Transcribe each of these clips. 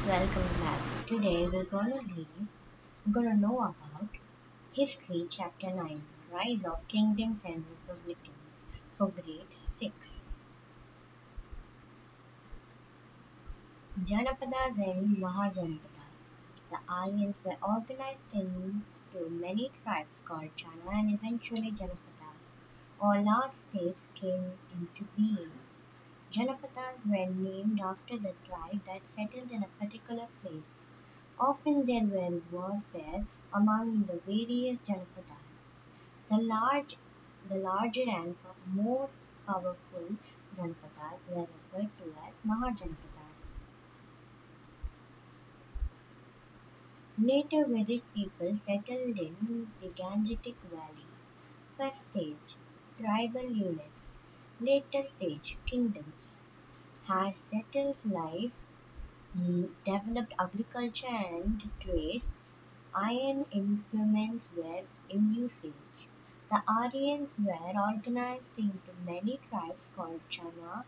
Welcome back. Today we're gonna know about History Chapter 9, Rise of Kingdoms and Republicans for Grade 6. Janapadas and Mahajanapadas. The Aryans were organized into many tribes called Jana and eventually Janapadas. All large states came into being. Janapadas were named after the tribe that settled in a particular place. Often there were warfare among the various Janapadas. The large, the larger and more powerful Janapadas were referred to as Mahajanapadas. Later Vedic people settled in the Gangetic Valley. First stage, tribal units. Later stage, kingdoms. Had settled life, developed agriculture and trade. Iron implements were in usage. The Aryans were organized into many tribes called Jana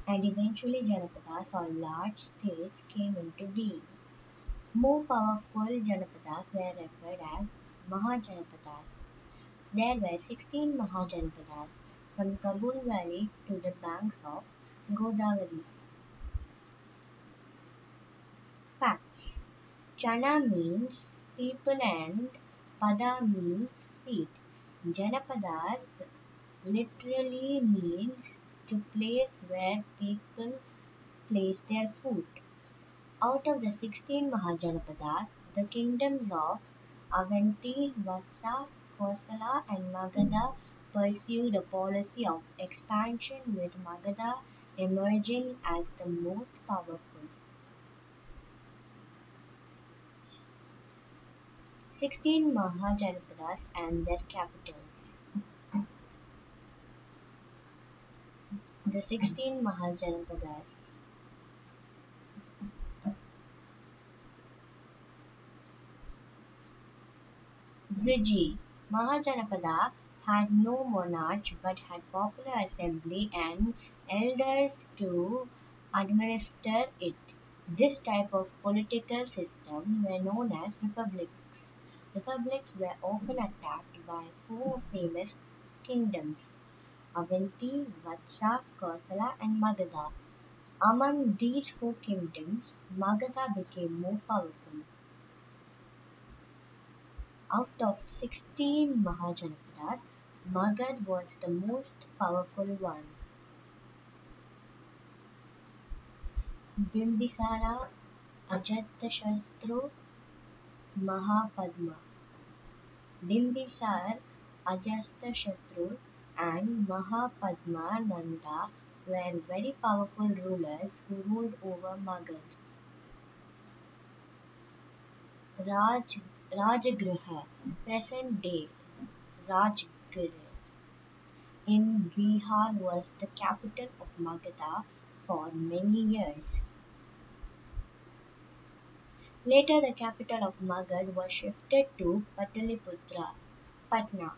and eventually Janapadas or large states came into being. More powerful Janapadas were referred as Mahajanapadas. There were 16 Mahajanapadas from Kabul Valley to the banks of Godavari. Facts. Jana means people and pada means feet. Janapadas literally means to place where people place their foot. Out of the 16 Mahajanapadas, the kingdoms of Avanti, Vatsa, Kosala and Magadha pursued a policy of expansion with Magadha emerging as the most powerful. 16 Mahajanapadas and their capitals. The 16 Mahajanapadas. Vriji. Mahajanapada had no monarch but had popular assembly and elders to administer it. This type of political system were known as republics. Republics were often attacked by four famous kingdoms Avanti, Vatsa, Kosala, and Magadha. Among these four kingdoms, Magadha became more powerful. Out of 16 Mahajanapadas, Magad was the most powerful one. Bimbisara, Ajatashatru, Mahapadma. Bimbisar, Ajatashatru, and Mahapadma Nanda were very powerful rulers who ruled over Magad. Raj, Rajagriha, present day Rajgir in Bihar was the capital of Magadha for many years. Later the capital of Magad was shifted to Pataliputra, Patna.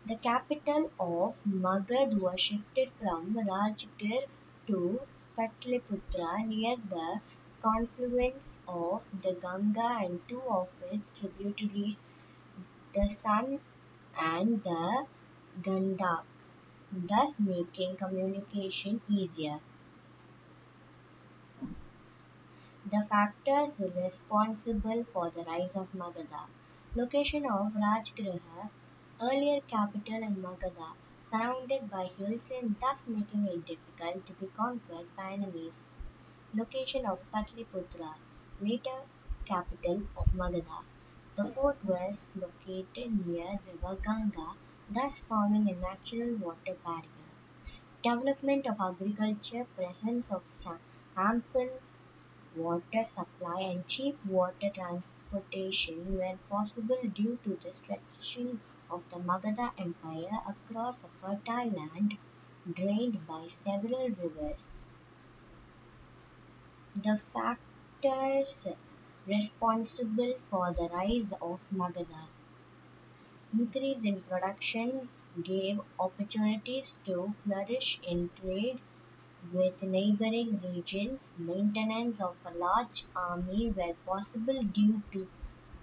The capital of Magad was shifted from Rajgir to Pataliputra near the confluence of the Ganga and two of its tributaries, the Son and the Gandak, thus making communication easier. The factors responsible for the rise of Magadha. Location of Rajgriha, earlier capital in Magadha, surrounded by hills and thus making it difficult to be conquered by enemies. Location of Patliputra, later capital of Magadha. The fort was located near river Ganga, thus forming a natural water barrier. Development of agriculture, presence of ample water supply and cheap water transportation were possible due to the stretching of the Magadha Empire across a fertile land drained by several rivers. The factors responsible for the rise of Magadha. Increase in production gave opportunities to flourish in trade. with neighboring regions. Maintenance of a large army were possible due to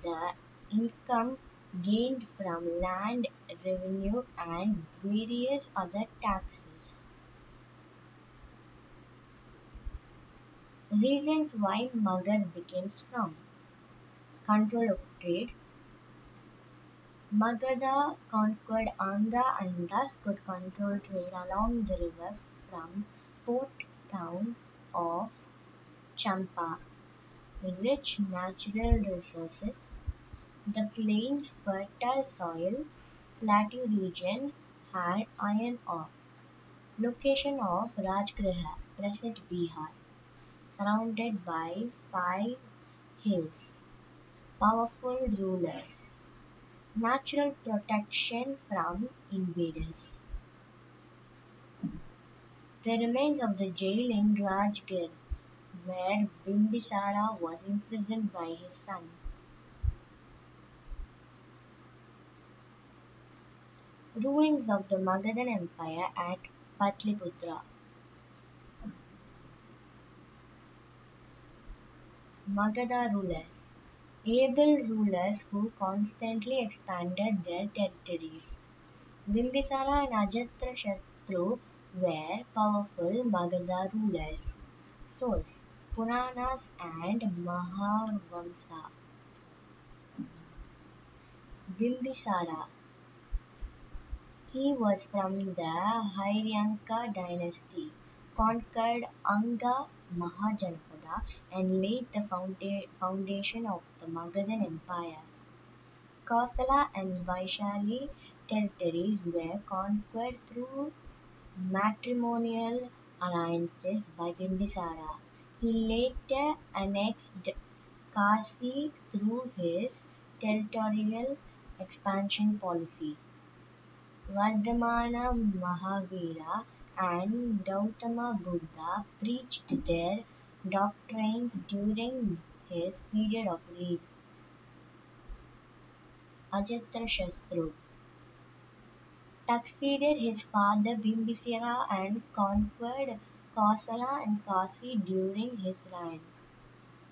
the income gained from land revenue and various other taxes. Reasons why Magadha became strong: control of trade. Magadha conquered Anga and thus could control trade along the river from port town of Champa. Rich natural resources. The plains' fertile soil, plateau region had iron ore. Location of Rajgriha, present Bihar, surrounded by five hills. Powerful rulers. Natural protection from invaders. The remains of the jail in Rajgir, where Bimbisara was imprisoned by his son. Ruins of the Magadhan Empire at Patliputra. Magadha rulers. Able rulers who constantly expanded their territories. Bimbisara and Ajatashatru were powerful Magadha rulers. Source: Puranas and Mahavamsa. Bimbisara. He was from the Hairyanka dynasty, conquered Anga Mahajanpada, and laid the foundation of the Magadhan Empire. Kosala and Vaishali territories were conquered through matrimonial alliances by Bimbisara. He later annexed Kasi through his territorial expansion policy. Vardhamana Mahavira and Gautama Buddha preached their doctrines during his period of reign. Ajatashatru succeeded his father Bimbisara and conquered Kosala and Kasi during his reign.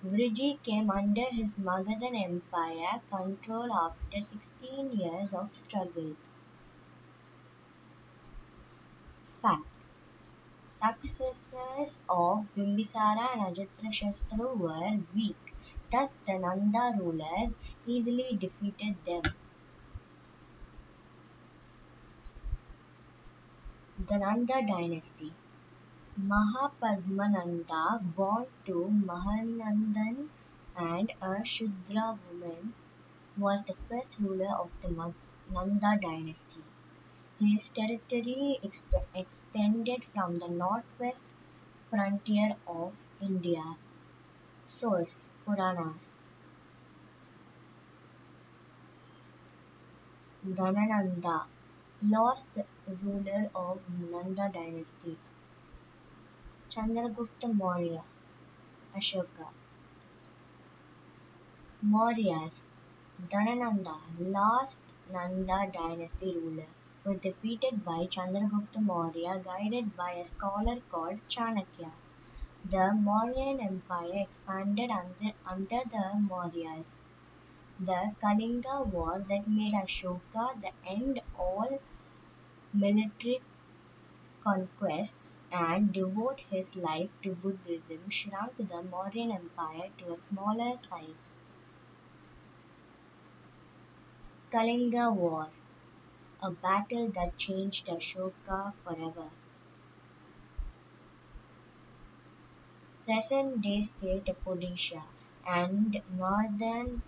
Vriji came under his Magadhan Empire control after 16 years of struggle. Fact: successors of Bimbisara and Ajatashatru were weak, thus the Nanda rulers easily defeated them. The Nanda dynasty. Mahapadmananda, born to Mahanandan and a Shudra woman, was the first ruler of the Nanda dynasty. His territory extended from the northwest frontier of India. Source: Puranas. Dhanananda, last ruler of Nanda dynasty. Chandragupta Maurya, Ashoka. Mauryas. Dhanananda, last Nanda dynasty ruler, was defeated by Chandragupta Maurya, guided by a scholar called Chanakya. The Mauryan Empire expanded under the Mauryas. The Kalinga War that made Ashoka the end all military conquests and devote his life to Buddhism shrunk the Mauryan Empire to a smaller size. Kalinga War, a battle that changed Ashoka forever. Present-day state of Odisha and northern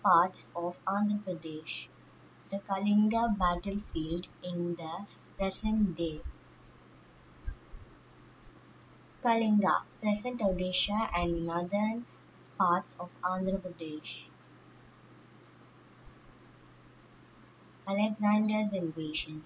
parts of Andhra Pradesh. The Kalinga battlefield in the present day. Kalinga, present Odisha and northern parts of Andhra Pradesh. Alexander's invasion.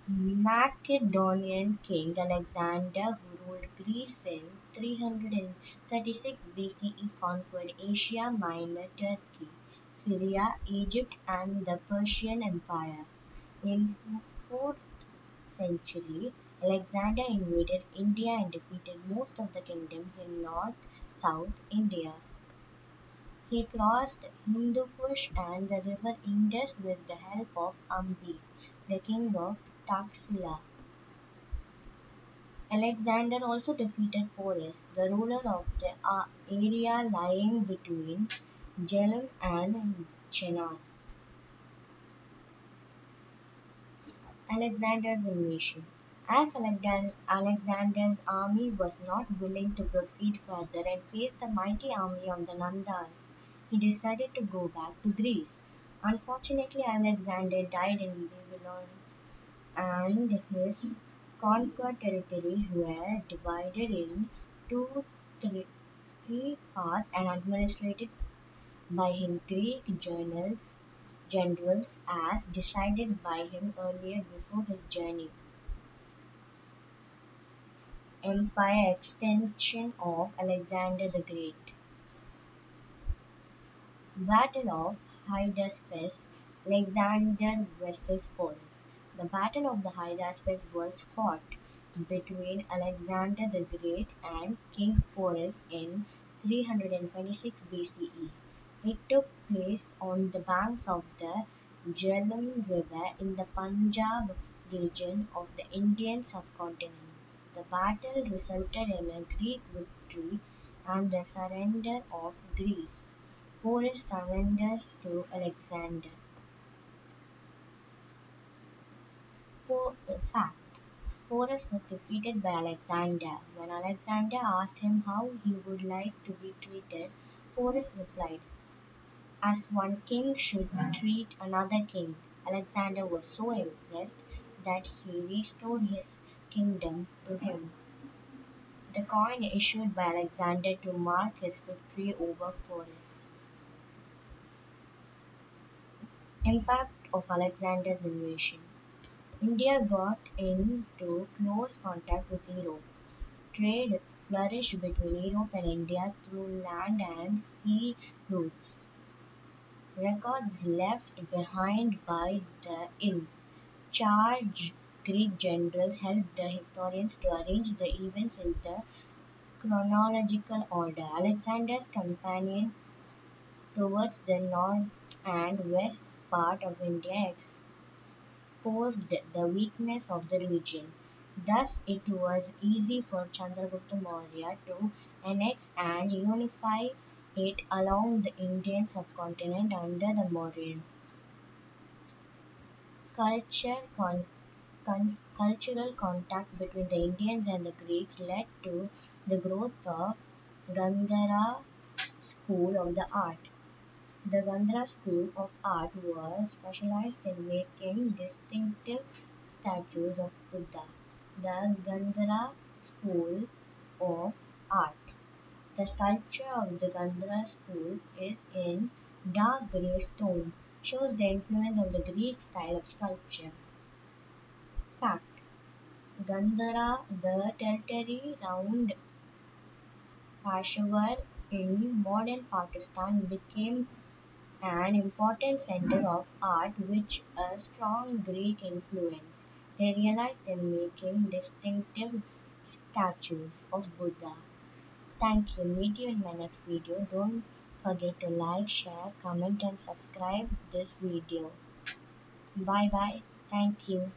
Macedonian king Alexander, who ruled Greece in 336 BCE, conquered Asia Minor, Turkey, Syria, Egypt, and the Persian Empire. In 4th century, Alexander invaded India and defeated most of the kingdoms in North South India. He crossed Hindu Kush and the river Indus with the help of Ambi, the king of Taxila. Alexander also defeated Porus, the ruler of the area lying between Jhelum and Chenab. Alexander's invasion. As Alexander's army was not willing to proceed further and face the mighty army of the Nandas, he decided to go back to Greece. Unfortunately, Alexander died in Babylon, and his conquered territories were divided into three, three parts and administered by his Greek generals as decided by him earlier before his journey. Empire extension of Alexander the Great. Battle of Hydaspes, Alexander versus Porus. The Battle of the Hydaspes was fought between Alexander the Great and King Porus in 326 BCE. It took place on the banks of the Jhelum River in the Punjab region of the Indian subcontinent. The battle resulted in a Greek victory and the surrender of Greece. Porus surrenders to Alexander. Fact. Porus was defeated by Alexander. When Alexander asked him how he would like to be treated, Porus replied, as one king should treat another king. Alexander was so impressed that he restored his kingdom to him. The coin issued by Alexander to mark his victory over Porus. Impact of Alexander's invasion. India got into close contact with Europe. Trade flourished between Europe and India through land and sea routes. Records left behind by the in charge Greek generals helped the historians to arrange the events in the chronological order. Alexander's campaign towards the north and west part of India exposed the weakness of the region. Thus, it was easy for Chandragupta Maurya to annex and unify it along the Indian subcontinent under the Mauryan. Cultural contact between the Indians and the Greeks led to the growth of Gandhara school of the art. The Gandhara school of art was specialized in making distinctive statues of Buddha. The Gandhara school of art. The sculpture of the Gandhara school is in dark grey stone, shows the influence of the Greek style of sculpture. Fact. Gandhara, the territory round Peshawar in modern Pakistan, became an important center of art with a strong Greek influence. They realized in making distinctive statues of Buddha. Thank you. Meet you in my next video. Don't forget to like, share, comment and subscribe this video. Bye bye. Thank you.